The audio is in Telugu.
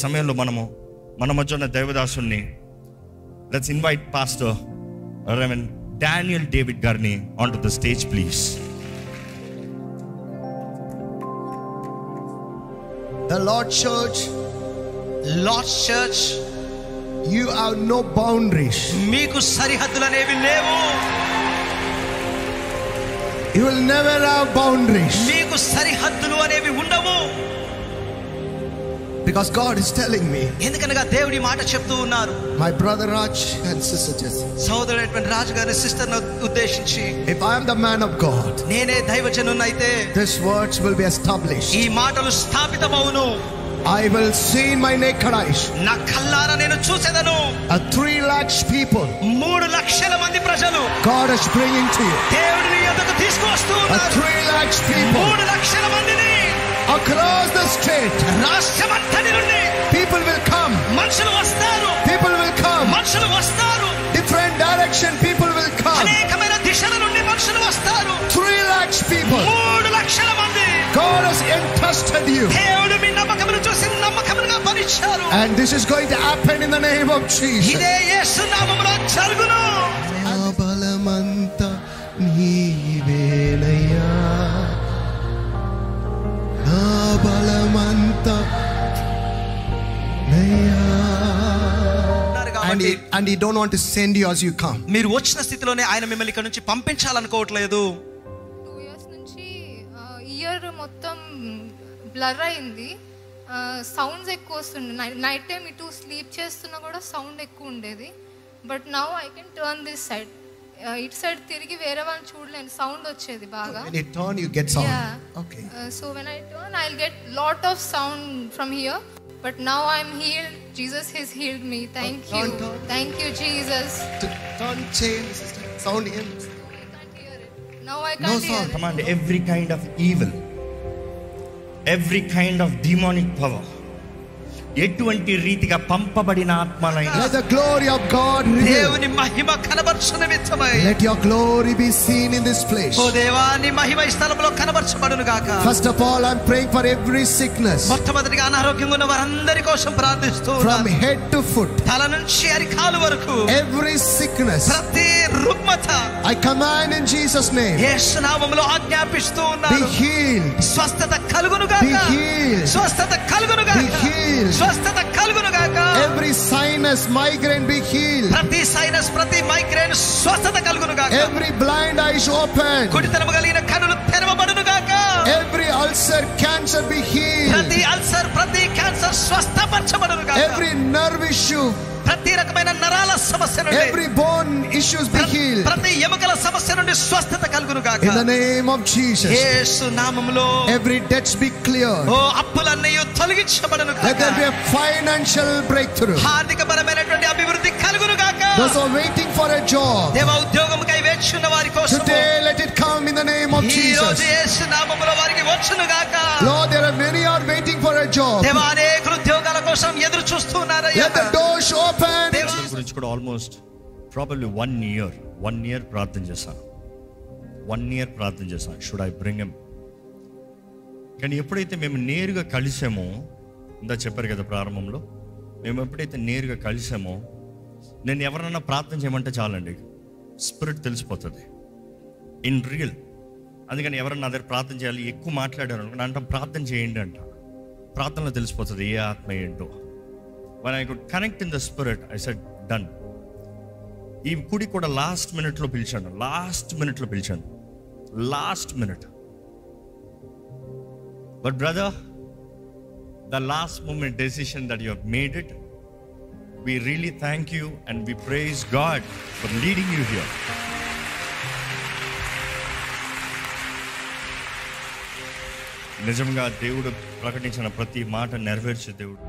సమయంలో మన మధ్య ఉన్న దైవదాసుని let's invite pastor reverend Daniel David గారిని on to the stage please. The Lord's Church, you have no boundaries. మీకు సరిహద్దులు అనేవి లేవు. You will never have boundaries. మీకు సరిహద్దులు అనేవి ఉండవు. Because God is telling me. ఎందుకనగా దేవుడి మాట చెప్తూ ఉన్నారు. My brother Raj and sister Jessie. సోదరుడైన రాజు గారి సిస్టర్ ను ఉద్దేశించి, if I am the man of God, నేనే దైవజనునైతే these words will be established. ఈ మాటలు స్థాపితమవును. I will see in my naked eyes. నా కళ్ళారా నేను చూసేదను. 3 lakhs people. 3 లక్షల మంది ప్రజలు God is bringing to you. దేవుడు నీ యొద్దకు తీసుకువస్తూ ఉన్నారు. 3 lakhs people. 3 లక్షల మందిని across the state. రాష్ట్రమంతటి నుండి people will come. మనుషులు వస్తారు. people will come. మనుషులు వస్తారు. different direction people will come. అనేకమైన దిశల నుండి మనుషులు వస్తారు. 3 lakhs people. 3 లక్షల మంది. God has entrusted you. దేవుడు మీ నమ్మకమును చూసి నమ్మకముగా పనిచ్చారు. And this is going to happen in the name of Jesus. ఇదే యేసు నామములో జరుగును. నా బలమంతా నీవేనయ్యా, నా బలమంతా నయ్యా. And he don't want to send you as you come. మీరు వచ్చిన స్థితిలోనే ఆయన మిమ్మల్ని ఇక్కడ నుంచి పంపించాలనుకోవట్లేదు. 2 years నుంచి ఇయర్ మొత్తం బ్లర్ అయింది. సౌండ్స్ ఎక్కువ వస్తుండే. నైట్ టైం ఇటు స్లీప్ చేస్తున్నా కూడా సౌండ్ ఎక్కువ ఉండేది. But now I can turn this side. ఇటు సైడ్ తిరిగి వేరే వాళ్ళని చూడలేను. సౌండ్ వచ్చేది బాగా. When you turn you get sound. Yeah. Okay. So when I turn I'll get lot of sound from here. But now I'm healed. Jesus has healed me. Thank you. Thank you, Jesus. Turn change sister. Sound in. I can't hear it. Now I can't hear it. Command every kind of evil, every kind of demonic power, ఎటువంటి రీతిగా పంపబడిన ఆత్మలైన Let the glory of God reveal. దేవుని మహిమ కనబర్చున నిమిత్తమై Let your glory be seen in this place. ఓ దేవా నీ మహిమ ఈ స్థలంలో కనబర్చబడును గాక. First of all I'm praying for every sickness. మొట్టమొదటిగా అనారోగ్యంగా ఉన్న వారందరి కోసం ప్రార్థిస్తూ From ఉన్నాను. head to foot. తల నుంచి అరికాలు వరకు Every sickness. ప్రతి రుగ్మత I command in Jesus name. యేసు నామములో ఆజ్ఞాపిస్తూ Be ఉన్నాను. healed. స్వస్థత కలుగును గాక. Be healed. స్వస్థత కలుగును గాక. Be healed. స్వస్థత కలుగును గాక. Every sinus migraine be healed. ప్రతి సైనస్ ప్రతి మైగ్రేన్ స్వస్థత కలుగును గాక. Every blind eyes open. కుడితనము కలిగిన కన్నులు తెరవబడును గాక. Every ulcer cancer be healed. ప్రతి అల్సర్ ప్రతి క్యాన్సర్ స్వస్థపరచబడును గాక. Every nerve issue, ప్రతి రకమైన నరాల సమస్య నుండి every bone issues be healed. ప్రతి ఎముకల సమస్య నుండి స్వస్థత కలుగును గాక. In the name of Jesus. యేసు నామములో Every debts be cleared. ఓ అప్పులన్నీ తొలగించబడును Let గాక. there be a financial breakthrough. ఆర్థికపరమైనటువంటి అభివృద్ధి కలుగును గాక. Those who are waiting for a job, దేవ ఉద్యోగముకై వేచున్న వారి కోసం today let it come in the name of ఈ రోజు Jesus. యేసు నామములో వారికి వచ్చును గాక. Lord, there are many are waiting for a job. దేవ అనేకులు ఉద్యోగాల కోసం ఎదురు చూస్తున్నారయ్యా. Let the doors open. గురించి కూడా ఆల్మోస్ట్ ప్రాబబ్లీ 1 year ప్రార్థన చేశాను. 1 year ప్రార్థన చేశాను. Should I bring him? కానీ ఎప్పుడైతే మేము నేరుగా కలిసామో, ఇందా చెప్పారు కదా ప్రారంభంలో, మేము ఎప్పుడైతే నేరుగా కలిసామో, నేను ఎవరన్నా ప్రార్థన చేయమంటే చాలండి, స్పిరిట్ తెలిసిపోతుంది ఇన్ రియల్. అందుకని ఎవరన్నా నా దగ్గర ప్రార్థన చేయాలి, ఎక్కువ మాట్లాడారు అనుకో అంటాం ప్రార్థన చేయండి అంట. ప్రార్థనలో తెలిసిపోతుంది ఏ ఆత్మ ఏంటో. When I could connect in the spirit, I said, done. ఈ కుడి కూడా లాస్ట్ మినిట్లో పిలిచాను. But brother, the last moment decision that you have made it, we really thank you and we praise God for leading you here. నిజంగా దేవుడు ప్రకటించిన ప్రతి మాట నెరవేర్చే దేవుడు.